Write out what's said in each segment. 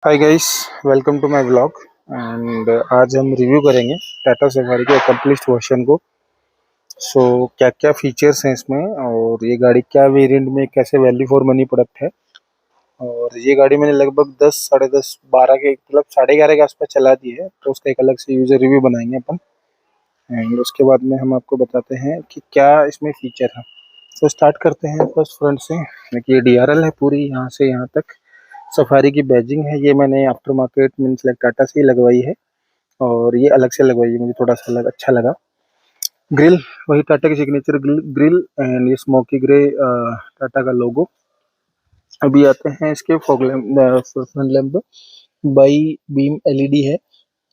Hi guys, welcome to my vlog. And आज हम review करेंगे टाटा सफारी के अकम्प्लिश्ड वर्जन को। सो क्या क्या फीचर्स हैं इसमें और ये गाड़ी क्या वेरिएंट में कैसे वैल्यू फॉर मनी प्रोडक्ट है। और ये गाड़ी मैंने लगभग 10 साढ़े 10 12 के मतलब 11:30 के आसपास चला दी है, तो उसका एक अलग से यूजर रिव्यू बनाएंगे अपन। एंड उसके बाद में हम आपको बताते हैं कि क्या इसमें फीचर है। तो स्टार्ट करते हैं फर्स्ट फ्रंट से। देखिए DRL है पूरी यहाँ से यहाँ तक। सफारी की बैजिंग है, ये मैंने after market means like Tata से ही लगवाई है और ये अलग से लगवाई है, मुझे थोड़ा सा अच्छा लगा। ग्रिल वही टाटा की सिग्नेचर ग्रिल एंड ये स्मोकी ग्रे टाटा का लोगो। अभी आते हैं इसके fog lamp front lamp by beam LED है,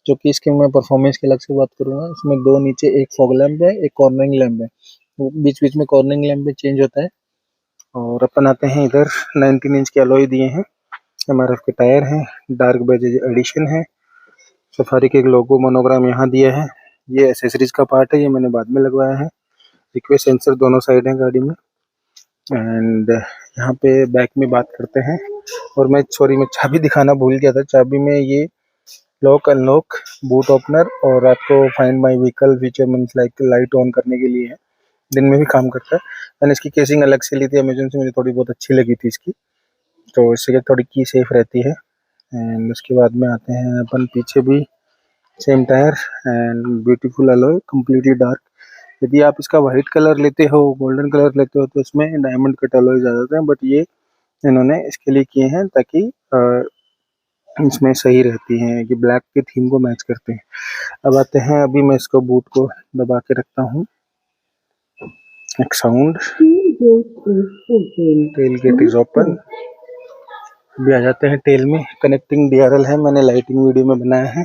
जो कि इसके मैं परफॉर्मेंस की अलग से बात करूंगा। इसमें दो नीचे एक फॉग लैम्प है, एक कॉर्नरिंग लैम्प है, वो बीच बीच में कॉर्नरिंग लैम्प भी चेंज होता है। और अपन आते हैं इधर 19 इंच के अलॉय दिए हैं, MRF के टायर हैं, डार्क बेज एडिशन है, सफारी के एक लोगो मोनोग्राम यहाँ दिया है। ये एसेसरीज का पार्ट है, ये मैंने बाद में लगवाया है। रिक्वेस्ट सेंसर दोनों साइड है गाड़ी में। एंड यहाँ पे बैक में बात करते हैं। और मैं चाबी दिखाना भूल गया था। चाबी में ये लॉक अनलॉक, बूट ओपनर और आपको find my vehicle feature means like light on करने के लिए है, दिन में भी काम करता है। मैंने इसकी केसिंग अलग से ली थी अमेजोन से, मुझे थोड़ी बहुत अच्छी लगी थी इसकी, तो इससे क्या थोड़ी की सेफ रहती है। एंड उसके बाद में आते हैं अपन पीछे भी same tyre and beautiful alloy completely dark. यदि आप इसका वाइट कलर लेते हो, गोल्डन कलर लेते हो, तो इसमें डायमंड कट अलॉय ज़्यादा हैं, बट ये इन्होंने इसके लिए किए हैं ताकि इसमें सही रहती हैं कि ब्लैक के थीम को मैच करते हैं। अब आते हैं, अभी मैं इसको बूट को दबा के रखता हूँ, एक sound, tail gate is open. अभी आ जाते हैं टेल में। कनेक्टिंग DRL है, मैंने लाइटिंग वीडियो में बनाया है।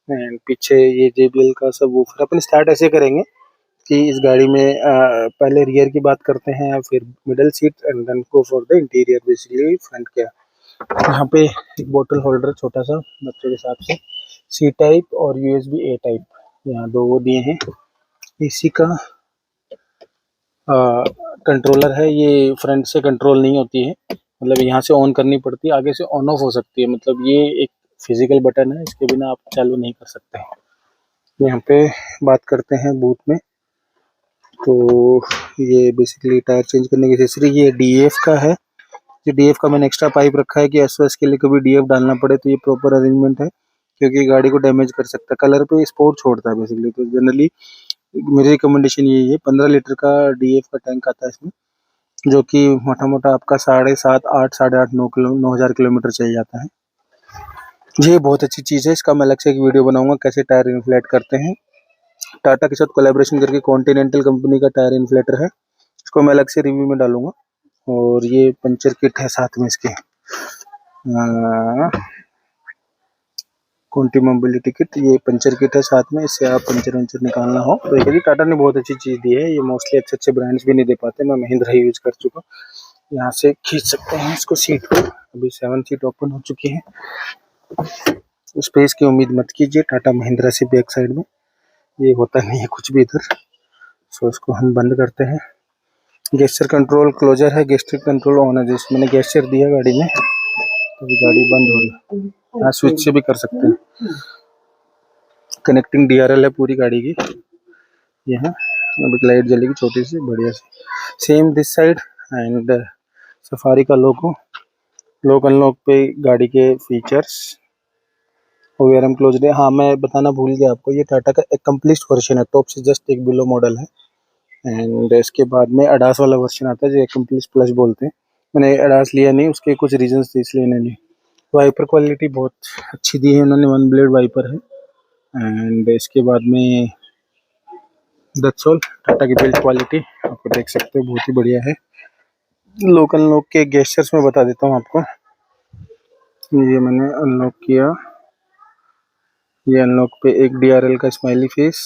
एंड पीछे ये JBL का सब वूफर। अपन स्टार्ट ऐसे करेंगे कि इस गाड़ी में पहले रियर की बात करते हैं या फिर middle seat and then go for the interior basically front क्या। यहाँ पे एक बोतल होल्डर छोटा सा बच्चों के हिसाब से, C टाइप और USB A टाइप, यहाँ दो वो दिए हैं। AC का कंट्रोलर है, ये फ्रंट से कंट्रोल नहीं होती है, मतलब यहाँ से ऑन करनी पड़ती है, आगे से ऑन ऑफ हो सकती है, मतलब ये एक फिजिकल बटन है, इसके बिना आप चालू नहीं कर सकते हैं। यहाँ पे बात करते हैं बूट में, तो ये बेसिकली टायर चेंज करने की एक्सेसरी, ये DF का है। ये DF का मैंने एक्स्ट्रा पाइप रखा है कि SOS के लिए कभी DF डालना पड़े तो ये प्रॉपर अरेंजमेंट है, क्योंकि गाड़ी को डैमेज कर सकता है। कलर पे स्पोर्ट छोड़ता है बेसिकली, तो जनरली मेरी रिकमेंडेशन यही है। 15 लीटर का DF का टैंक आता है इसमें, जो कि मोटा मोटा आपका 7.5 8 8.5 9,000 किलोमीटर चल जाता है। ये बहुत अच्छी चीज़ है, इसका मैं अलग से एक वीडियो बनाऊंगा कैसे टायर इन्फ्लेट करते हैं। टाटा के साथ कोलैबोरेशन करके कॉन्टिनेंटल कंपनी का टायर इन्फ्लेटर है, इसको मैं अलग से रिव्यू में डालूंगा। और ये पंचर किट है साथ में इसके, कॉन्टी मोबिलिटी किट, ये पंचर किट है साथ में, इससे आप पंचर वंचर निकालना हो तो ये टाटा ने बहुत अच्छी चीज़ दी है। ये मोस्टली अच्छे अच्छे ब्रांड्स भी नहीं दे पाते, मैं महिंद्रा ही यूज कर चुका। यहाँ से खींच सकते हैं इसको सीट को। अभी 7 सीट ओपन हो चुकी है, स्पेस की उम्मीद मत कीजिए टाटा महिंद्रा से बैक साइड में, ये होता नहीं है कुछ भी इधर। सो इसको हम बंद करते हैं। गेस्चर कंट्रोल क्लोजर है, गेस्चर कंट्रोल ऑन है, जिसमें मैंने गेस्चर दिया गाड़ी में तो गाड़ी बंद हो रही है। यहाँ स्विच से भी कर सकते हैं। कनेक्टिंग DRL है पूरी गाड़ी की। यहाँ अब लाइट जलेगी छोटी सी बढ़िया सी, same this side. And Safari का लोगो, लॉक अनलॉक पे गाड़ी के फीचर्स, ORM क्लोज। हाँ, मैं बताना भूल गया आपको, ये टाटा का अकम्प्लिश्ड वर्जन है, टॉप से जस्ट एक बिलो मॉडल है। एंड इसके बाद में अडास वाला वर्जन आता है जो अकम्प्लिश्ड प्लस बोलते हैं। मैंने अडास लिया नहीं, उसके कुछ रीजंस थे इसलिए मैंने ली। वाइपर क्वालिटी बहुत अच्छी दी है उन्होंने, 1 ब्लेड वाइपर है। एंड इसके बाद में दैट्स ऑल। टाटा की बिल्ड क्वालिटी आपको देख सकते हो बहुत ही बढ़िया है। लोकल अनलॉक के गेस्चर्स में बता देता हूँ आपको। ये मैंने अनलॉक किया, ये अनलॉक पे एक DRL का स्माइली फेस,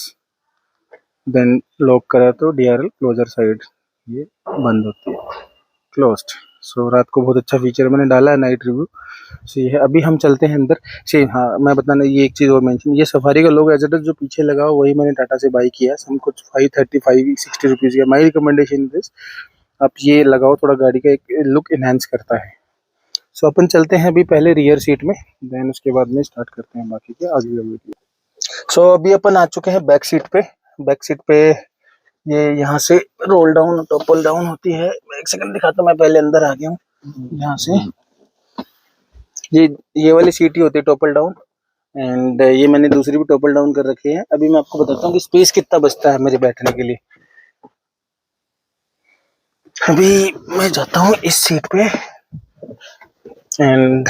देन लॉक करा तो DRL क्लोजर साइड ये बंद होती है, क्लोज्ड। सो रात को बहुत अच्छा फीचर मैंने डाला है नाइट रिव्यू से ये है। अभी हम चलते हैं अंदर से। हाँ, मैं बताना ये एक चीज़ और मेंशन, ये सफारी का लोगो एज इट इज जो पीछे लगा हो वही मैंने टाटा से बाई किया, सम कुछ 530-560 रुपीज़ का। माई रिकमेंडेशन दिस, आप ये लगाओ, थोड़ा गाड़ी का एक लुक इन्हेंस करता है। सो अपन चलते हैं अभी पहले रियर सीट में, देन उसके बाद में स्टार्ट करते हैं बाकी के आगे का वीडियो। सो अभी अपन आ चुके हैं बैक सीट पे। बैक सीट पे ये यहाँ से रोल डाउन टॉपल डाउन होती है। एक सेकंड दिखाता हूँ, मैं पहले अंदर आ गया हूँ। यहाँ से ये वाली सीट ही होती है टॉपल डाउन, एंड ये मैंने दूसरी भी टॉपल डाउन कर रखी है। अभी मैं आपको बताता हूँ कि स्पेस कितना बचता है मेरे बैठने के लिए। अभी मैं जाता हूँ इस सीट पे and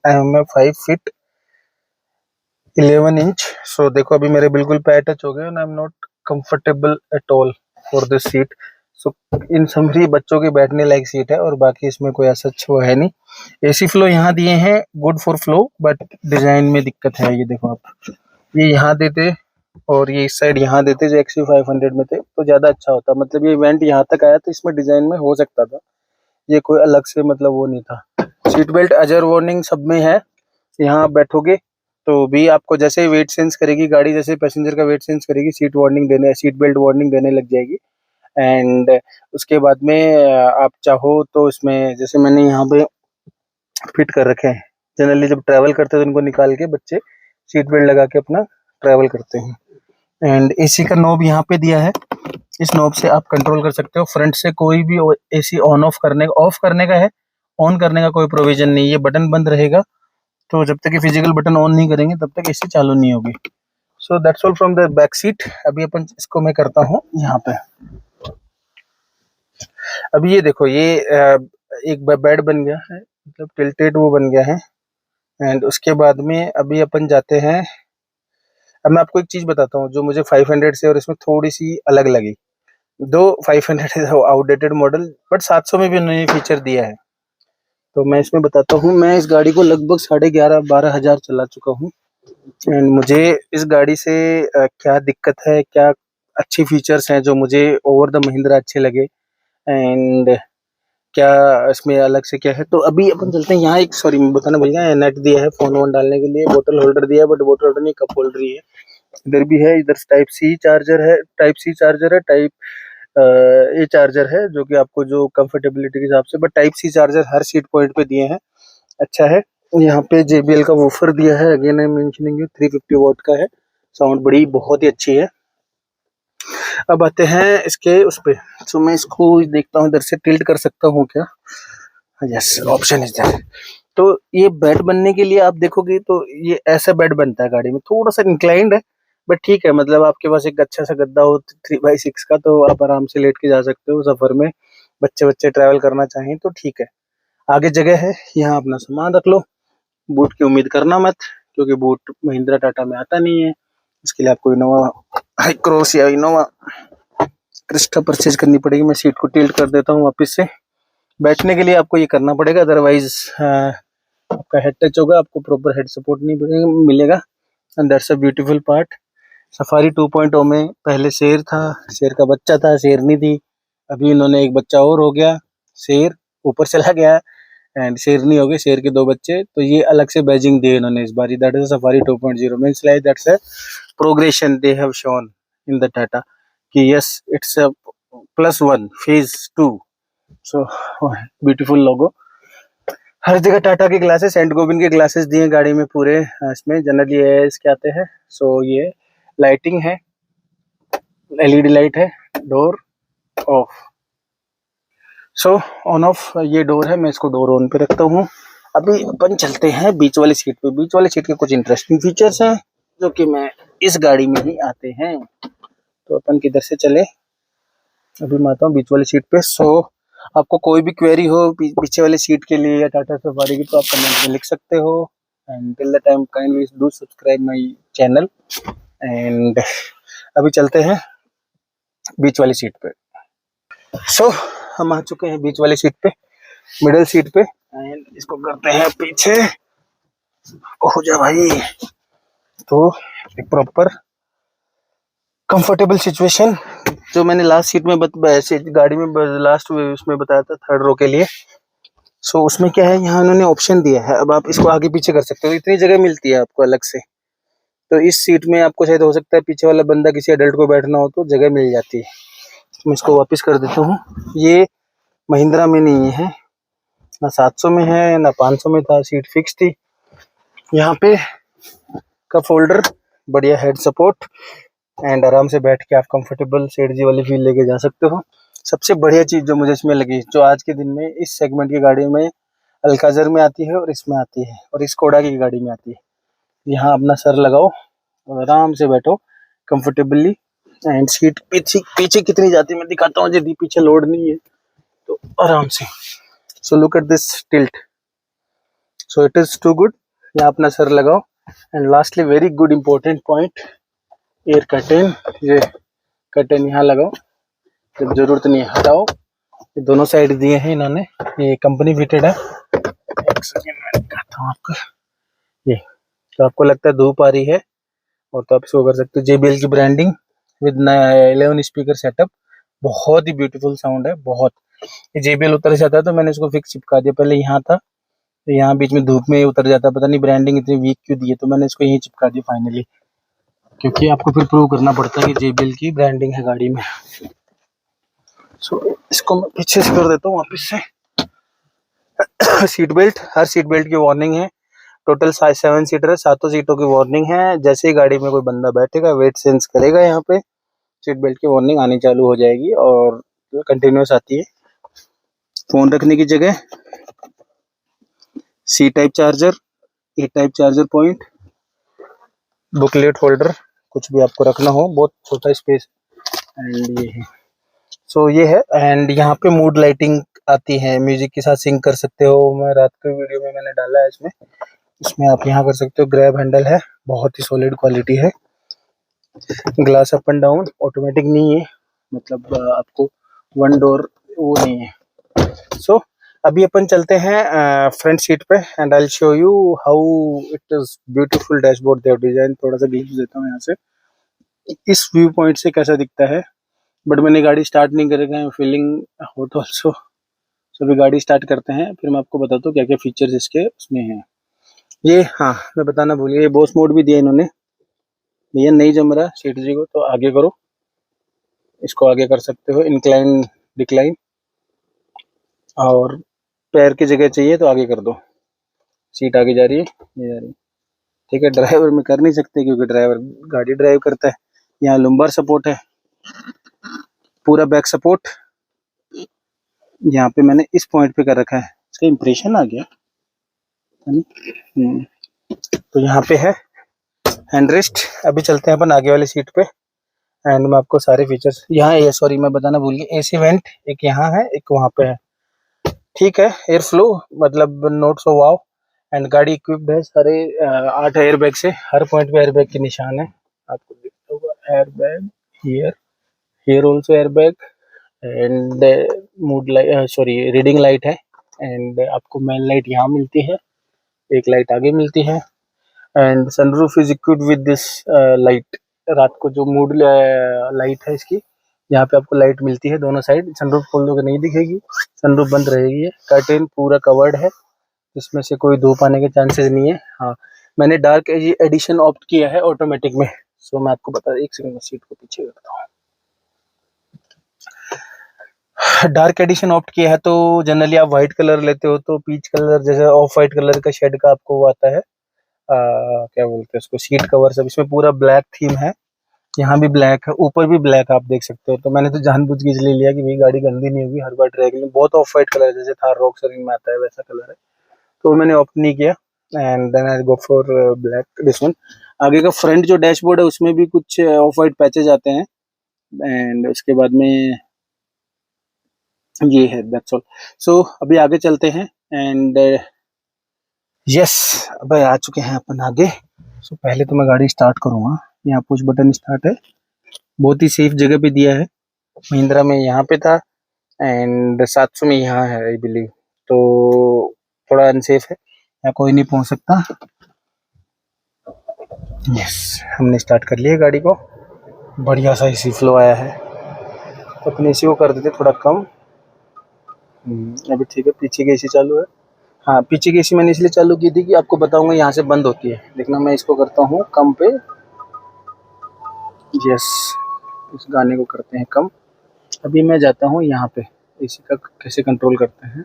I am 5 feet 11 inch. So देखो अभी मेरे बिल्कुल पैर टच हो गए and I am not comfortable at all for this seat. So in summary बच्चों के बैठने लायक सीट है, और बाकी इसमें कोई ऐसा वो है नहीं। एसी फ्लो यहाँ दिए हैं, good for flow, but design में दिक्कत है। ये देखो आप, ये यहाँ देते और ये इस साइड यहाँ देते जो XU 500 में थे तो ज्यादा अच्छा होता। मतलब ये इवेंट यहाँ तक आया तो इसमें डिजाइन में हो सकता था, ये कोई अलग से मतलब वो नहीं था। सीट बेल्ट अजर वार्निंग सब में है। यहाँ आप बैठोगे तो भी आपको जैसे वेट सेंस करेगी गाड़ी, जैसे पैसेंजर का वेट सेंस करेगी, सीट बेल्ट वार्निंग देने लग जाएगी। एंड उसके बाद में आप चाहो तो इसमें जैसे मैंने यहाँ पे फिट कर रखे हैं, जनरली जब ट्रैवल करते हैं तो इनको निकाल के बच्चे सीट बेल्ट लगा के अपना ट्रैवल करते हैं। एंड एसी का नॉब यहाँ पे दिया है, इस नॉब से आप कंट्रोल कर सकते हो। फ्रंट से कोई भी एसी ऑन ऑफ करने का है, ऑन करने का कोई प्रोविजन नहीं। ये बटन बंद रहेगा, तो जब तक ये फिजिकल बटन ऑन नहीं करेंगे तब तक एसी चालू नहीं होगी। सो that's all from the back seat. अभी अपन इसको मैं करता हूँ यहाँ पे। अभी ये देखो, ये एक बेड बन गया है, मतलब टिल्टेड वो बन गया है। एंड उसके बाद में अभी अपन जाते हैं। अब मैं आपको एक चीज बताता हूँ जो मुझे 500 से और इसमें थोड़ी सी अलग लगी। दो 500 इज आउटडेटेड मॉडल, बट 700 में भी उन्होंने फीचर दिया है। तो मैं इसमें बताता हूँ, मैं इस गाड़ी को लगभग 11,500-12 हजार चला चुका हूँ। एंड मुझे इस गाड़ी से क्या दिक्कत है, क्या अच्छी फीचर्स हैं जो मुझे ओवर द महिंद्रा अच्छे लगे, एंड क्या इसमें अलग से क्या है। तो अभी अपन चलते हैं यहाँ। एक सॉरी मैं बताना भूल गया, नेट दिया है फोन वोन डालने के लिए, बोतल होल्डर दिया है, बट बोतल होल्डर नहीं, कप होल्डर ही है। इधर भी है, इधर टाइप सी चार्जर है, टाइप ये चार्जर है जो कि आपको जो कंफर्टेबिलिटी के हिसाब से, बट टाइप सी चार्जर हर सीट पॉइंट पे दिए हैं, अच्छा है। यहाँ पे JBL का वूफर दिया है, again I am mentioning it, 350 what का है, साउंड बड़ी बहुत ही अच्छी है। अब आते हैं इसके उस पे। सो मैं इसको देखता हूँ, इधर से टिल्ट कर सकता हूँ क्या? Yes, option is there. तो ये बेड बनने के लिए आप देखोगे तो ये ऐसा बेड बनता है गाड़ी में, थोड़ा सा इंक्लाइंड है, बट ठीक है। मतलब आपके पास एक अच्छा सा गद्दा हो 3x6 का तो आप आराम से लेट के जा सकते हो सफर में, बच्चे बच्चे ट्रैवल करना चाहें तो ठीक है। आगे जगह है, यहाँ अपना सामान रख लो। बूट की उम्मीद करना मत, क्योंकि बूट महिंद्रा टाटा में आता नहीं है। इसके लिए आपको इनोवा हाई क्रॉस या इनोवा क्रिस्टा परचेज करनी पड़ेगी। मैं सीट को टिल्ट कर देता हूँ वापस से। बैठने के लिए आपको ये करना पड़ेगा, अदरवाइज आपका हेड टच होगा, आपको प्रॉपर हेड सपोर्ट नहीं मिलेगा। And that's a beautiful part. Safari 2.0 में पहले शेर था, शेर का बच्चा था, शेरनी थी। अभी इन्होंने एक बच्चा और हो गया, शेर ऊपर चला गया एंड शेरनी हो गए, शेर के 2 बच्चे। तो ये अलग से बैजिंग दी इन्होंने इस बारी, that is Safari 2.0 means like that's a progression they have shown in the Tata कि yes it's a +1 phase 2। So beautiful logo. हर जगह टाटा के ग्लासेस, सेंट गोबिन के ग्लासेस दिए गाड़ी में पूरे। इसमें जनरली इसके आते हैं। सो ये लाइटिंग है, LED लाइट है, door of. So on off ये डोर है, मैं इसको डोर ऑन पे रखता हूँ। अभी अपन चलते हैं बीच वाली सीट पे। बीच वाली सीट के कुछ इंटरेस्टिंग फीचर्स हैं जो कि मैं इस गाड़ी में ही आते हैं। तो अपन किधर से चले? अभी मैं आता हूँ बीच वाली सीट पे। सो आपको कोई भी क्वेरी हो पीछे वाली सीट के लिए या टाटा सफारी की, तो आप कमेंट में लिख सकते हो। And till the time kindly do subscribe my channel. And अभी चलते हैं बीच वाली सीट पे। सो हम आ चुके हैं बीच वाली सीट पे, मिडिल सीट पे। एंड इसको करते हैं पीछे, हो जा भाई। तो एक प्रॉपर कंफर्टेबल सिचुएशन जो मैंने लास्ट सीट में गाड़ी में लास्ट उसमें बताया था, 3rd रो के लिए। सो उसमें क्या है, यहाँ उन्होंने ऑप्शन दिया है, अब आप इसको आगे पीछे कर सकते हो, इतनी जगह मिलती है आपको अलग से। तो इस सीट में आपको शायद हो सकता है पीछे वाला बंदा किसी एडल्ट को बैठना हो तो जगह मिल जाती है। तो मैं इसको वापस कर देता हूँ। ये महिंद्रा में नहीं है, ना 700 में है ना 500 में था, सीट फिक्स थी। यहाँ पे कप होल्डर, बढ़िया हेड सपोर्ट, एंड आराम से बैठ के आप कंफर्टेबल सेठ जी वाली फील लेके जा सकते हो। सबसे बढ़िया चीज़ जो मुझे इसमें लगी, जो आज के दिन में इस सेगमेंट की गाड़ी में अल्काज़र में आती है और इसमें आती है और इस कोडा की गाड़ी में आती है, यहाँ अपना सर लगाओ और आराम से बैठो कंफर्टेबली। एंड सीट पीछे पीछे कितनी जाती है मैं दिखाता हूँ, यदि पीछे लोड नहीं है तो आराम से। So look at this tilt, so it is too good. यहाँ अपना सर लगाओ। And lastly very good important point, air curtain. ये कर्टेन यहाँ लगाओ, जब जरूरत नहीं है हटाओ। ये दोनों साइड दिए हैं इन्होंने, ये कंपनी फिटेड है। एक सेकेंड मैं दिखाता हूँ आपको। ये तो आपको लगता है धूप आ रही है और तो आप इसको कर सकते हो। JBL की ब्रांडिंग विद 11 स्पीकर सेटअप, बहुत ही ब्यूटीफुल साउंड है बहुत। ये JBL उतर जाता है तो मैंने इसको फिक्स चिपका दिया, पहले यहाँ था तो यहाँ बीच में धूप में ही उतर जाता, पता नहीं ब्रांडिंग इतनी वीक क्यों दी है, तो मैंने इसको यहीं चिपका दिया फाइनली, क्योंकि आपको फिर प्रूव करना पड़ता है कि JBL की ब्रांडिंग है गाड़ी में। सो इसको मैं पीछे से कर देता हूँ वापस से। सीट बेल्ट, हर सीट बेल्ट की वार्निंग है। टोटल 7 सीटर है, 7 सीटों की वार्निंग है। जैसे ही गाड़ी में कोई बंदा बैठेगा वेट सेंस करेगा, यहाँ पे सीट बेल्ट की वार्निंग आनी चालू हो जाएगी और कंटिन्यूस आती है। फोन रखने की जगह, C type charger, E type charger point, booklet holder, कुछ भी आपको रखना हो, बहुत छोटा स्पेस। एंड ये है, सो ये है। एंड यहाँ पे मूड लाइटिंग आती है, म्यूजिक के साथ सिंक कर सकते हो। मैं रात के वीडियो में मैंने डाला है इसमें, इसमें आप यहाँ कर सकते हो। ग्रैब हैंडल है, बहुत ही सॉलिड क्वालिटी है। Glass up and down, automatic नहीं है, मतलब आपको वन डोर वो नहीं है। सो अभी अपन चलते हैं फ्रंट सीट पे and I will show you how it is beautiful dashboard they design. थोड़ा सा ग्लिम्स देता हूँ यहाँ से, इस व्यू पॉइंट से कैसा दिखता है। बट मैंने गाड़ी स्टार्ट नहीं करेगा, फीलिंग हॉट ऑल्सो। सो अभी गाड़ी स्टार्ट करते हैं, फिर मैं आपको बताता हूँ क्या क्या फीचर्स इसके उसमें हैं। ये हाँ मैं बताना भूल गया, ये बॉस मोड भी दिया इन्होंने। भैया नहीं जम रहा सेठ जी को तो आगे करो, इसको आगे कर सकते हो, इंक्लाइन डिक्लाइन, और पैर की जगह चाहिए तो आगे कर दो। सीट आगे जा रही है, ये जा रही है, ठीक है। ड्राइवर में कर नहीं सकते क्योंकि ड्राइवर गाड़ी ड्राइव करता है। यहाँ लुम्बर सपोर्ट है, पूरा बैक सपोर्ट यहाँ पे मैंने इस पॉइंट पे कर रखा है। इसका इंप्रेशन आ गया है नहीं? तो यहाँ पे है हैंड रेस्ट। अभी चलते हैं अपन आगे वाली सीट पे एंड मैं आपको सारे फीचर्स यहाँ, ये सॉरी मैं बताना भूल गया, AC वेंट एक यहाँ है एक वहाँ पे है, ठीक है। एयर फ्लो मतलब नोट सो वाव। एंड गाड़ी इक्विप्ड है सारे 8 एयर बैग से, हर पॉइंट पे एयर बैग के निशान है, आपको दिखता होगा। Air bag here, here also air bag. And mood light, sorry reading light है। एंड आपको मेन लाइट यहाँ मिलती है, एक लाइट आगे मिलती है। And sunroof is equipped with this light. रात को जो मूड लाइट है इसकी, यहाँ पे आपको लाइट मिलती है दोनों साइड। सनरूफ खोल दोगे नहीं दिखेगी, सनरूफ बंद रहेगी। कर्टेन पूरा कवर्ड है, इसमें से कोई धूप आने के चांसेस नहीं है। हाँ मैंने डार्क एडिशन ऑप्ट किया है ऑटोमेटिक में। सो मैं आपको बता, एक सेकंड में सीट को पीछे करता हूँ। डार्क एडिशन ऑप्ट किया है तो जनरली आप व्हाइट कलर लेते हो तो पीच कलर जैसे ऑफ व्हाइट कलर का शेड का आपको वो आता है। क्या बोलते हैं उसको, सीट कवर सब इसमें पूरा ब्लैक थीम है। यहाँ भी ब्लैक है, ऊपर भी ब्लैक आप देख सकते हो। तो मैंने तो जानबूझ के इसलिए लिया कि भाई गाड़ी गंदी नहीं होगी, हर बार ड्रैग में बहुत ऑफ व्हाइट कलर जैसे थार रॉक्सर में आता है वैसा कलर है, तो मैंने ऑप्ट नहीं किया। And then I go for black this one. आगे का फ्रंट जो डैशबोर्ड है उसमें भी कुछ ऑफ व्हाइट पैचेज आते हैं। एंड उसके बाद में ये है, दैट्स ऑल। सो अभी आगे चलते हैं एंड यस अब आ चुके हैं अपन आगे। सो पहले तो मैं गाड़ी स्टार्ट करूंगा, यहाँ पुश बटन स्टार्ट है, बहुत ही सेफ जगह पे दिया है। महिंद्रा में यहाँ पे था एंड 700 में यहाँ है आई बिलीव, तो थोड़ा अनसेफ है, यहाँ कोई नहीं पहुंच सकता। यस हमने स्टार्ट कर लिया गाड़ी को, बढ़िया सा एसी फ्लो आया है, तो अपने एसी को कर देते थोड़ा कम। अभी ठीक है, पीछे की एसी चालू है। हाँ पीछे की एसी मैंने इसलिए चालू की थी कि आपको बताऊंगा यहाँ से बंद होती है, देखना मैं इसको करता हूँ कम पे। यस इस गाने को करते हैं कम। अभी मैं जाता हूँ यहाँ पे एसी का कैसे कंट्रोल करते हैं।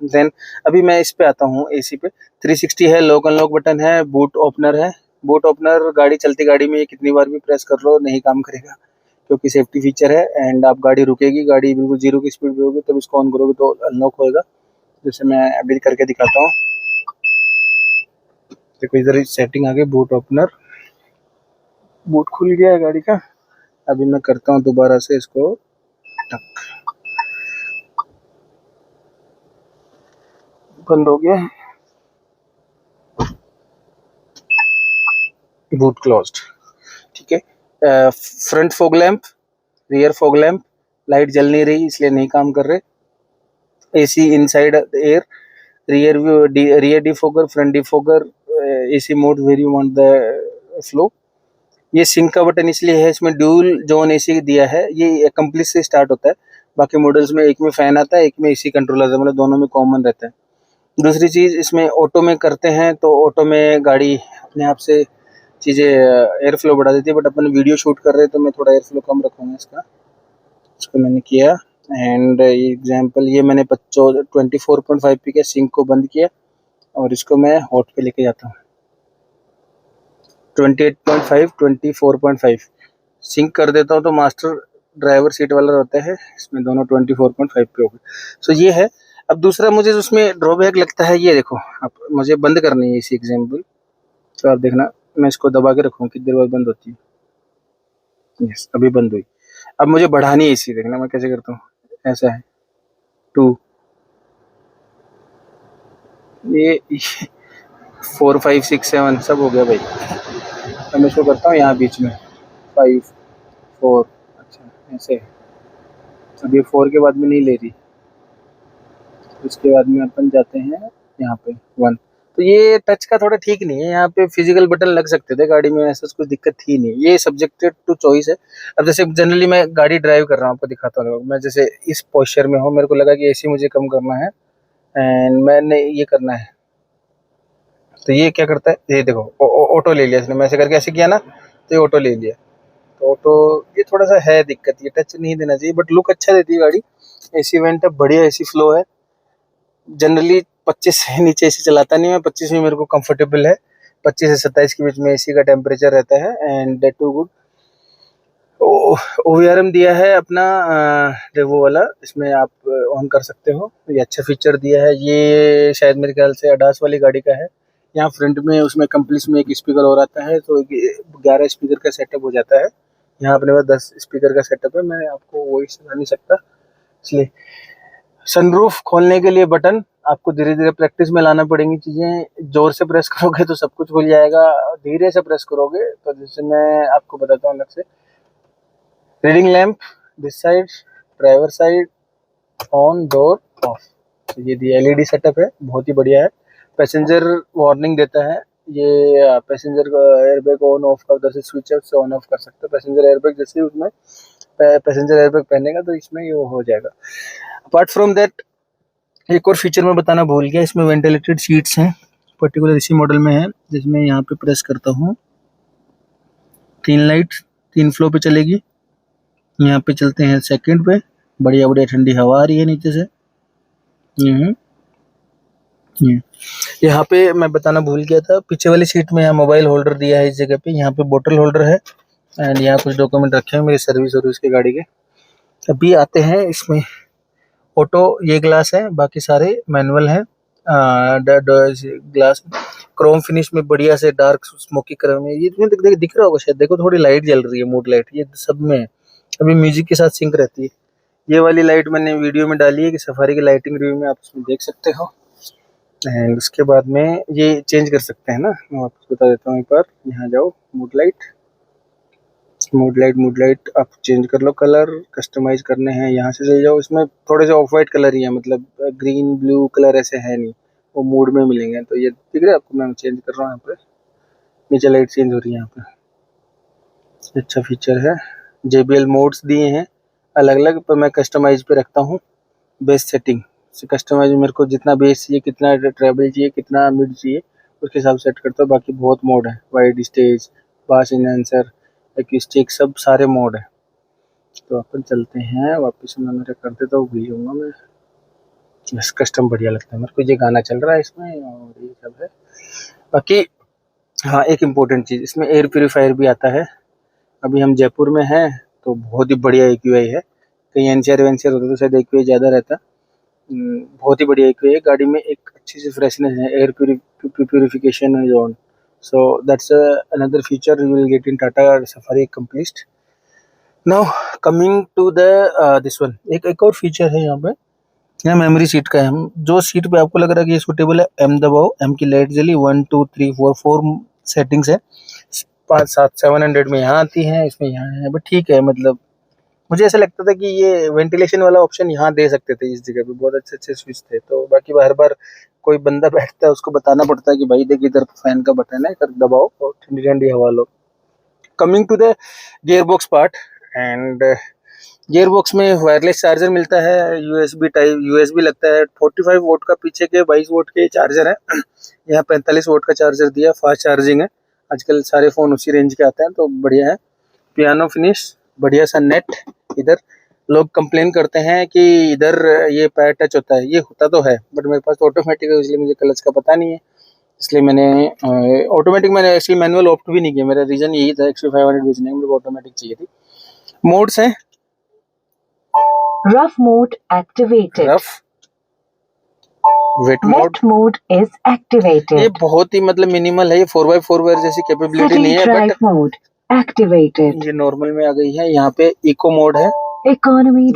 देन अभी मैं इस पे आता हूँ एसी पे। 360 है, लॉक अनलॉक बटन है, बूट ओपनर है। बूट ओपनर गाड़ी चलती गाड़ी में कितनी बार भी प्रेस कर लो नहीं काम करेगा, क्योंकि सेफ्टी फीचर है। एंड आप गाड़ी रुकेगी, गाड़ी बिल्कुल जीरो की स्पीड पे होगी तब इसको ऑन करोगे तो अनलॉक होएगा। जैसे मैं अभी करके दिखाता हूँ। देखो इधर सेटिंग आ गई, बूट ओपनर, बूट खुल गया है गाड़ी का। अभी मैं करता हूँ दोबारा से इसको टक, बंद हो गया, बूट क्लोज्ड। ठीक है। Front fog lamp, rear fog lamp, light जल नहीं रही इसलिए नहीं काम कर रहे। AC inside air, rear defogger, front defogger, AC mode where you want the flow. ये सिंक का बटन इसलिए है, इसमें ड्यूल जोन एसी दिया है, ये कंप्लीट से स्टार्ट होता है। बाकी मॉडल्स में एक में फैन आता है, एक में एसी कंट्रोलर है, मतलब दोनों में कॉमन रहता है। दूसरी चीज इसमें ऑटो में करते हैं तो ऑटो में गाड़ी अपने आप से चीज़ें एयर फ्लो बढ़ा देती है, बट अपन वीडियो शूट कर रहे हैं तो मैं थोड़ा एयर फ्लो कम रखूँगा इसका। इसको मैंने किया एंड एग्जांपल ये मैंने 24.5 पी के सिंक को बंद किया और इसको मैं हॉट पे लेके जाता हूँ। 28.5 24.5 सिंक कर देता हूँ तो मास्टर ड्राइवर सीट वाला रहता है, इसमें दोनों 24.5 पे हो गए। सो ये है। अब दूसरा मुझे उसमें ड्रॉबैक लगता है, ये देखो अब मुझे बंद करनी है इसी एग्जाम्पल, तो आप देखना मैं इसको दबा के रखूँ कितनी देर बाद बंद होती है। यस, अभी बंद हुई। अब मुझे बढ़ानी है इसी, देखना मैं कैसे करता हूँ। ऐसा है 2, ये 4 5 6 7 सब हो गया भाई। अब मैं इसको करता हूँ यहाँ बीच में 5 4, अच्छा ऐसे। अब ये 4 के बाद में नहीं ले रही, उसके बाद में अपन जाते हैं यहाँ पे 1। तो ये टच का थोड़ा ठीक नहीं है, यहाँ पे फिजिकल बटन लग सकते थे गाड़ी में, ऐसा कुछ दिक्कत थी नहीं, ये सब्जेक्टेड टू चॉइस है। अब जैसे जनरली मैं गाड़ी ड्राइव कर रहा हूँ, आपको दिखाता हूँ। मैं जैसे इस पोस्चर में हूँ, मेरे को लगा कि एसी मुझे कम करना है एंड मैंने ये करना है, तो ये क्या करता है, ये देखो ऑटो ले लिया इसने, मैं ऐसे करके ऐसे किया ना तो ये ऑटो ले लिया। तो ऑटो ये थोड़ा सा है दिक्कत, ये टच नहीं देना चाहिए, बट लुक अच्छा देती है गाड़ी। एसी वेंट है, बढ़िया एसी फ्लो है। जनरली 25 से नीचे एसी चलाता नहीं मैं, 25 में मेरे को कंफर्टेबल है। 25 से 27 के बीच में एसी का टेम्परेचर रहता है and that too good. OVRM दिया है अपना वो वाला, इसमें आप ऑन कर सकते हो, ये अच्छा फीचर दिया है। ये शायद मेरे ख्याल से अडास वाली गाड़ी का है। यहाँ फ्रंट में उसमें कंप्लीट में एक स्पीकर और आता है, तो 11 स्पीकर का सेटअप हो जाता है। यहाँ अपने पास 10 स्पीकर का सेटअप है, मैं आपको वही सुना नहीं सकता इसलिए। सनरूफ खोलने के लिए बटन आपको धीरे धीरे प्रैक्टिस में लाना पड़ेंगी चीज़ें, जोर से प्रेस करोगे तो सब कुछ खुल जाएगा, धीरे से प्रेस करोगे तो, जैसे मैं आपको बताता हूँ अलग से। Reading lamp this side, driver side, on door of, तो ये दी एलईडी सेटअप है, बहुत ही बढ़िया है। पैसेंजर वार्निंग देता है, ये पैसेंजर एयरबैग ऑन ऑफ का उधर से स्विच है, उससे ऑन ऑफ कर सकते हो। पैसेंजर एयरबैग जैसे उसमें पैसेंजर एयरबैग पहनेगा तो इसमें ये हो जाएगा। अपार्ट फ्रॉम दैट एक और फीचर मैं बताना भूल गया, इसमें वेंटिलेटेड सीट्स हैं, पर्टिकुलर इसी मॉडल में है, जिसमें यहाँ पे प्रेस करता हूँ 3 लाइट 3 फ्लो पे चलेगी। यहाँ पे चलते हैं सेकंड पे, बढ़िया बढ़िया ठंडी हवा आ रही है नीचे से। यहाँ पे मैं बताना भूल गया था, पीछे वाली सीट में यहाँ मोबाइल होल्डर दिया है इस जगह पे, यहाँ पे बोतल होल्डर है एंड यहाँ कुछ डॉक्यूमेंट रखे हैं मेरी सर्विस के गाड़ी के। अभी आते हैं इसमें ऑटो, ये ग्लास है, बाकी सारे मैनुअल हैं। ग्लास क्रोम फिनिश में बढ़िया से डार्क स्मोकी कलर में, ये तुम्हें दिख रहा होगा शायद, देखो थोड़ी लाइट जल रही है, मूड लाइट, ये सब में है। अभी म्यूजिक के साथ सिंक रहती है। ये वाली लाइट मैंने वीडियो में डाली है कि सफारी की लाइटिंग रिव्यू में आप उसमें देख सकते हो। एंड उसके बाद में ये चेंज कर सकते हैं ना, मैं आपको बता देता हूँ एक बार। यहाँ जाओ, मूड लाइट आप चेंज कर लो, कलर कस्टमाइज करने हैं यहाँ से चले जाओ। इसमें थोड़े से ऑफ वाइट कलर ही है, मतलब ग्रीन ब्लू कलर ऐसे है नहीं, वो मूड में मिलेंगे। तो ये दिख रहा है आपको, मैं चेंज कर रहा हूँ यहाँ पे, नीचे लाइट चेंज हो रही है यहाँ पे, अच्छा फीचर है। JBL मोड्स दिए हैं अलग अलग, पर मैं कस्टमाइज पे रखता हूँ बेस सेटिंग से। कस्टमाइज मेरे को जितना बेस चाहिए, कितना ट्रेबल चाहिए, कितना मिड चाहिए, उसके हिसाब से सेट करता हूँ। बाकी बहुत मोड है, वाइड स्टेज, बास इनहेंसर, एक्यूस्टिक, सब सारे मोड है। तो अपन चलते हैं वापस, मैं मेरे कर देता हूँ, भूल जाऊँगा मैं। बस कस्टम बढ़िया लगता है मेरे को, ये गाना चल रहा है इसमें और ये सब है। बाकी हाँ, एक इम्पोर्टेंट चीज़ इसमें एयर प्योरीफायर भी आता है। अभी हम जयपुर में हैं तो बहुत ही बढ़िया AQI है। कहीं एनसीआर वेंसीआर होता तो शायद AQI ज़्यादा रहता। बहुत ही बढ़िया AQI है गाड़ी में, एक अच्छी सी फ्रेशनेस है, एयर प्योरीफिकेशन है on. So that's another feature you will get in Tata Safari complete. Now coming to the this one, एक और फीचर है यहाँ पे, यहाँ मेमोरी सीट का है। हम जो सीट पे आपको लग रहा है कि ये सूटेबल है, एम दबाओ, एम की लाइट जली, 1 2 3 4 4 सेटिंग्स है। 5 7 700 में यहाँ आती है, इसमें यहाँ है, बट ठीक है। मतलब मुझे ऐसा लगता था कि ये वेंटिलेशन वाला ऑप्शन यहाँ दे सकते थे, इस जगह पे बहुत अच्छे अच्छे स्विच थे। तो बाकी हर बार कोई बंदा बैठता है उसको बताना पड़ता है कि भाई देख इधर फैन का बटन है, इधर दबाओ और ठंडी ठंडी हवा लो। Coming to the gear box part, and gear box में वायरलेस चार्जर मिलता है, यूएसबी लगता है, 45 वोट का पीछे के, 22 वोट के चार्जर है। यहाँ 45 वोट का चार्जर दिया, फास्ट चार्जिंग है। आजकल सारे फ़ोन उसी रेंज के आते हैं तो बढ़िया है। पियानो फिनिश, बढ़िया सा नेट। इधर लोग कंप्लेन करते हैं कि इधर ये पैर टच होता है, ये होता तो है बट मेरे पास ऑटोमेटिक है, इसलिए मुझे क्लच का पता नहीं है, इसलिए मैंने ऑटोमेटिक, मैंने एक्चुअली मैनुअल ऑप्ट भी नहीं किया। मेरा रीज़न यही था, XP 500 बेचने का, मुझे ऑटोमेटिक चाहिए थी। मोड्स हैं, rough mode activated, rough, wet mode is activated, ये बहुत ही मतलब मिनिमल है, ये 4x4 वायर जैसी कैपेबिलिटी नहीं है, बट मोड एक्टिवेटेड, ये नॉर्मल में आ गई है। यहाँ पे इको मोड है, इकोनॉमी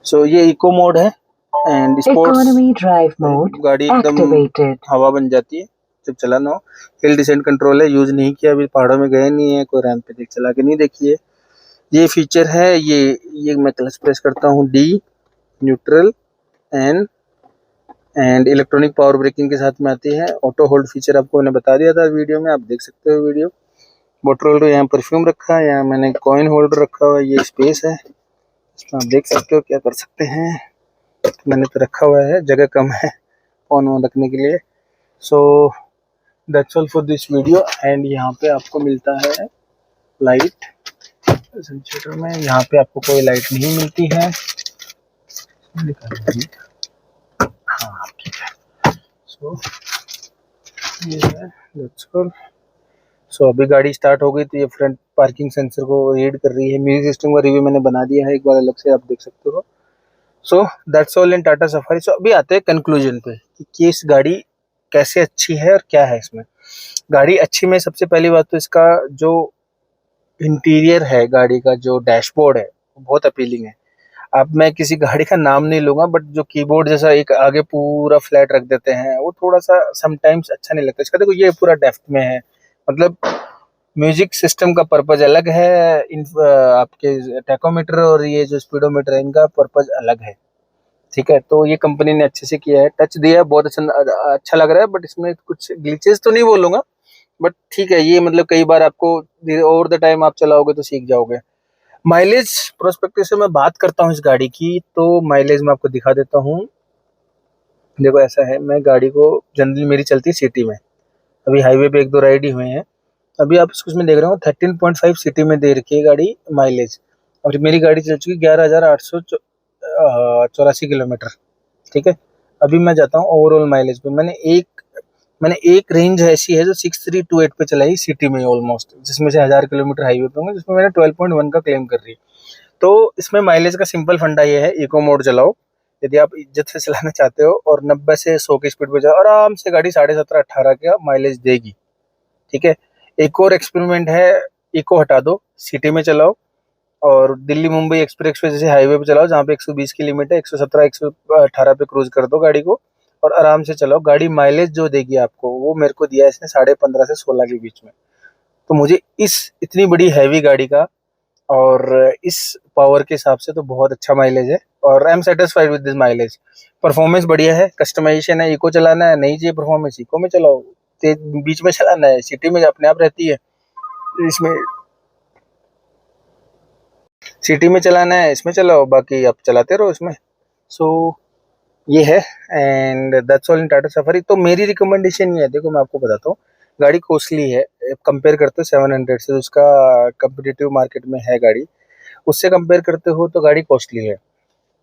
सो ये इको मोड है, एंड इकोनॉमी ड्राइव मोड गाड़ी एकदम एक्टिवेटेड, हवा बन जाती है जब चलाना हो। हिल डिसेंट कंट्रोल है, यूज नहीं किया, अभी पहाड़ों में गए नहीं है, कोई रैंप पे देख चला के नहीं देखिए। ये फीचर है, ये मैं क्लच प्रेस करता हूँ, D, neutral and electronic power braking के साथ में आती है। ऑटो होल्ड फीचर आपको मैंने बता दिया था वीडियो में, आप देख सकते हो वीडियो। बॉटल होल्डर, यहाँ परफ्यूम रखा है, यहाँ मैंने कॉइन होल्डर रखा हुआ है, ये स्पेस है, इसमें आप देख सकते हो क्या कर सकते हैं। मैंने तो रखा हुआ है, जगह कम है फोन वोन रखने के लिए। सो that's all for this video. And यहाँ पे आपको मिलता है लाइट, सेंचुरी में यहाँ पे आपको कोई लाइट नहीं मिलती है। हाँ ठीक है, सो ये है, दैट्स ऑल। सो अभी गाड़ी स्टार्ट हो गई तो ये फ्रंट पार्किंग सेंसर को रीड कर रही है। म्यूजिक सिस्टम का रिव्यू मैंने बना दिया है एक बार अलग से, आप देख सकते हो। So that's all in Tata Safari. So अभी आते हैं कंक्लूजन पे कि इस गाड़ी कैसे अच्छी है और क्या है इसमें। गाड़ी अच्छी में सबसे पहली बात तो इसका जो इंटीरियर है, गाड़ी का जो डैशबोर्ड है वो बहुत अपीलिंग है। अब मैं किसी गाड़ी का नाम नहीं लूंगा, बट जो कीबोर्ड जैसा एक आगे पूरा फ्लैट रख देते हैं वो थोड़ा सा समटाइम्स अच्छा नहीं लगता। इसका देखो ये पूरा डेप्थ में है, मतलब म्यूजिक सिस्टम का पर्पज अलग है, आपके टैकोमीटर और ये जो स्पीडोमीटर है इनका पर्पज अलग है। ठीक है, तो ये कंपनी ने अच्छे से किया है, टच दिया है, बहुत अच्छा लग रहा है। बट इसमें कुछ ग्लिचेस तो नहीं बोलूंगा, बट ठीक है, ये मतलब कई बार आपको ओवर द टाइम आप चलाओगे तो सीख जाओगे। माइलेज प्रोस्पेक्टिव से मैं बात करता हूँ इस गाड़ी की, तो माइलेज मैं आपको दिखा देता हूँ। देखो ऐसा है, मैं गाड़ी को जनरली मेरी चलती है सिटी में, अभी हाईवे पे 1 2 राइड ही हुए हैं। अभी आप इसमें देख रहे हो 13.5 सिटी में दे रखी है गाड़ी माइलेज, और मेरी गाड़ी चल चुकी 11,884 किलोमीटर। ठीक है, अभी मैं जाता हूँ ओवरऑल माइलेज पे। मैंने एक रेंज ऐसी है जो 6328 पे चलाई सिटी में ऑलमोस्ट, जिसमें से 1000 किलोमीटर हाईवे पे होंगे, जिसमें मैंने 12.1 का क्लेम कर रही है। तो इसमें माइलेज का सिंपल फंडा ये है, इको मोड चलाओ यदि आप इज्जत से चलाना चाहते हो, और 90 से 100 की स्पीड पे जाओ, आराम से गाड़ी 17.5-18 का माइलेज देगी। ठीक है, एक और एक्सपेरिमेंट है, इको हटा दो, सिटी में चलाओ और दिल्ली मुंबई एक्सप्रेस वे जैसे हाईवे पे चलाओ जहाँ पे 120 की लिमिट है, 117 118 पे क्रूज कर दो गाड़ी को और आराम से चलाओ। गाड़ी माइलेज जो देगी आपको वो मेरे को दिया है इसने 15.5 से 16 के बीच में। तो मुझे इस इतनी बड़ी हैवी गाड़ी का और इस पावर के हिसाब से तो बहुत अच्छा माइलेज है, और I am satisfied with this mileage. Performance बढ़िया है, कस्टमाइजेशन है, इको चलाना है नहीं चाहिए परफॉर्मेंस इको में चलाओ, तेज बीच में चलाना है सिटी में अपने आप रहती है, इसमें सिटी में चलाना है इसमें चलाओ, बाकी आप चलाते रहो इसमें। सो ये है, and that's all in Tata safari. तो मेरी रिकमेंडेशन ये है, देखो मैं आपको बताता हूँ, गाड़ी कॉस्टली है, कंपेयर करते हो 700 से, उसका कंपिटिटिव मार्केट में है गाड़ी, उससे कंपेयर करते हो तो गाड़ी कॉस्टली है।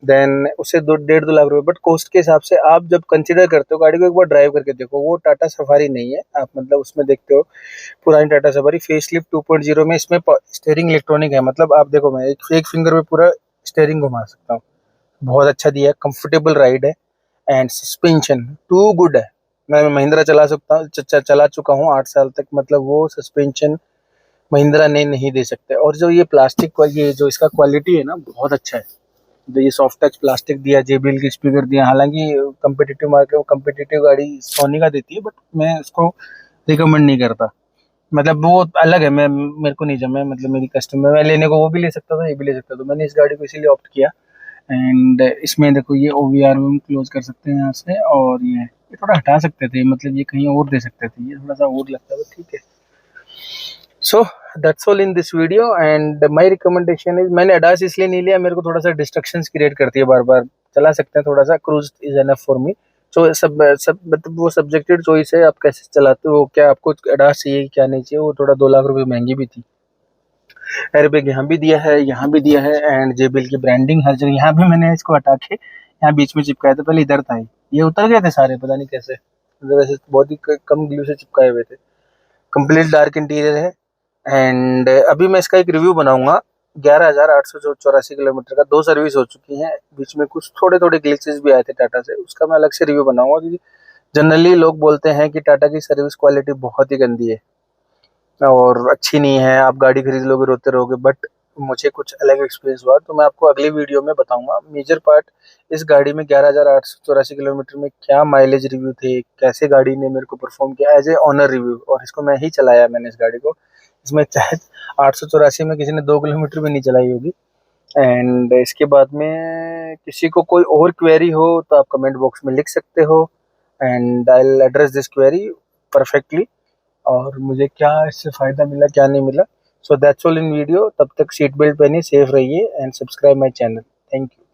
देन उससे 1.5-2 लाख रुपए। बट कॉस्ट के हिसाब से आप जब कंसिडर करते हो गाड़ी को, एक बार ड्राइव करके देखो, वो टाटा सफारी नहीं है। आप मतलब उसमें देखते हो पुरानी टाटा सफारी फेसलिफ्ट 2.0 में, इसमें स्टीयरिंग इलेक्ट्रॉनिक है। मतलब आप देखो, मैं एक फिंगर में पूरा स्टीयरिंग घुमा सकता हूँ। बहुत अच्छा दिया है, कंफर्टेबल राइड है एंड सस्पेंशन टू गुड है। मैं महिंद्रा चला सकता हूँ, चला चुका हूँ 8 साल तक। मतलब वो सस्पेंशन महिंद्रा ने नहीं दे सकते। और जो ये प्लास्टिक का ये जो इसका क्वालिटी है ना, बहुत अच्छा है। जो ये सॉफ्ट टच प्लास्टिक दिया, JBL की स्पीकर दिया। हालांकि कंपिटिटिव मार्केट, कंपिटिटिव गाड़ी सोनी का देती है, बट मैं उसको रिकमेंड नहीं करता। मतलब वो अलग है, मैं मेरे को नहीं जमा। मतलब मेरी कस्टमर, मैं लेने को वो भी ले सकता था, ये भी ले सकता था। मैंने इस गाड़ी को इसीलिए ऑप्ट किया। एंड इसमें देखो, ये OVR में हम क्लोज कर सकते हैं यहाँ से, और ये थोड़ा हटा सकते थे, मतलब ये कहीं और दे सकते थे, ये थोड़ा सा और लगता है, ठीक है। सो that's all in this video and my recommendation is, मैंने अडास इसलिए नहीं लिया, मेरे को थोड़ा सा डिस्ट्रक्शंस क्रिएट करती है, बार बार चला सकते हैं, थोड़ा सा cruise is enough for me. तो सब मतलब वो सब्जेक्टेड चॉइस है, आप कैसे चलाते हो, क्या आपको अडास चाहिए क्या नहीं चाहिए। वो थोड़ा 2 लाख रुपए महंगी भी थी। एयरबैग यहाँ भी दिया है, यहाँ भी दिया है, एंड JBL की ब्रांडिंग हर जगह। यहाँ भी मैंने इसको हटा के यहाँ बीच में चिपकाया था, पहले इधर था ये उतर गए थे सारे, पता नहीं कैसे। वैसे बहुत ही कम ग्लू से चिपकाए हुए थे। कंप्लीट डार्क इंटीरियर है एंड अभी मैं इसका एक रिव्यू बनाऊंगा। 11,884 किलोमीटर का, 2 सर्विस हो चुकी हैं, बीच में कुछ थोड़े थोड़े ग्लिचेस भी आए थे टाटा से, उसका मैं अलग से रिव्यू बनाऊंगा। क्योंकि जनरली लोग बोलते हैं कि टाटा की सर्विस क्वालिटी बहुत ही गंदी है और अच्छी नहीं है, आप गाड़ी खरीद लोगे रोते रहोगे। बट मुझे कुछ अलग एक्सपीरियंस हुआ, तो मैं आपको अगली वीडियो में बताऊंगा मेजर पार्ट। इस गाड़ी में 11,884 किलोमीटर में क्या माइलेज रिव्यू थे, कैसे गाड़ी ने मेरे को परफॉर्म किया एज ए ऑनर रिव्यू, और इसको मैं ही चलाया मैंने इस गाड़ी को। इसमें शायद 884 में किसी ने 2 किलोमीटर भी नहीं चलाई होगी। एंड इसके बाद में किसी को कोई और क्वेरी हो तो आप कमेंट बॉक्स में लिख सकते हो, and I will address this query perfectly. और मुझे क्या इससे फ़ायदा मिला क्या नहीं मिला। सो दैट्स ऑल इन वीडियो। तब तक सीट बेल्ट पहनिए, सेफ रहिए and subscribe my channel. Thank you.